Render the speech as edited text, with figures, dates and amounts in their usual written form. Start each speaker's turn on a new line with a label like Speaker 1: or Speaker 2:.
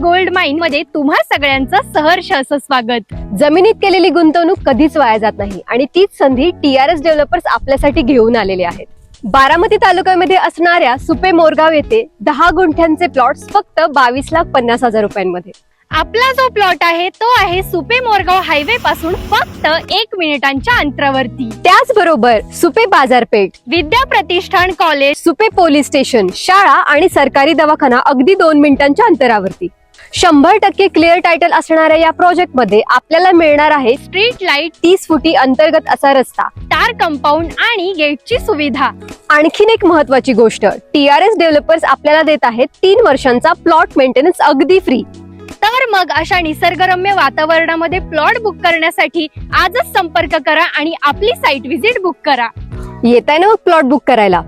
Speaker 1: Gold mine मध्ये तुम्हा सगळ्यांचं सहर्ष असं स्वागत।
Speaker 2: जमिनीत केलेली गुंतवणूक कधीच वाया जात नाही आणि तीच संधी TRS डेव्हलपर्स आपल्यासाठी घेऊन आलेले आहेत। बारामती तालुक्यामध्ये असणाऱ्या सुपे मोरगाव येथे 10 गुंठ्यांचे प्लॉट्स फक्त 22,50,000 रुपयांमध्ये।
Speaker 1: आपला जो प्लॉट आहे तो आहे सुपे मोरगाव हायवे पासून फक्त 1 मिनिटांच्या अंतरावरती।
Speaker 2: त्याचबरोबर सुपे बाजारपेठ,
Speaker 1: विद्या प्रतिष्ठान कॉलेज,
Speaker 2: सुपे पोलीस स्टेशन, शाळा आणि सरकारी दवाखाना अगदी 2 मिनिटांच्या अंतरावरती। 100% क्लिअर टायटल असणाऱ्या या प्रोजेक्ट मध्ये आपल्याला मिळणार आहे
Speaker 1: स्ट्रीट लाईट,
Speaker 2: 30 फुटी अंतर्गत असा रस्ता,
Speaker 1: तार कंपाऊंड आणि गेटची सुविधा।
Speaker 2: आणखीन एक महत्वाची गोष्ट, TRS डेव्हलपर्स आपल्याला देत आहेत 3 वर्षांचा प्लॉट मेंटेनन्स अगदी फ्री।
Speaker 1: तर मग अशा निसर्गरम्य वातावरणामध्ये प्लॉट बुक करण्यासाठी आजच संपर्क करा आणि आपली साईट व्हिजिट बुक करा।
Speaker 2: येताय ना मग प्लॉट बुक करायला।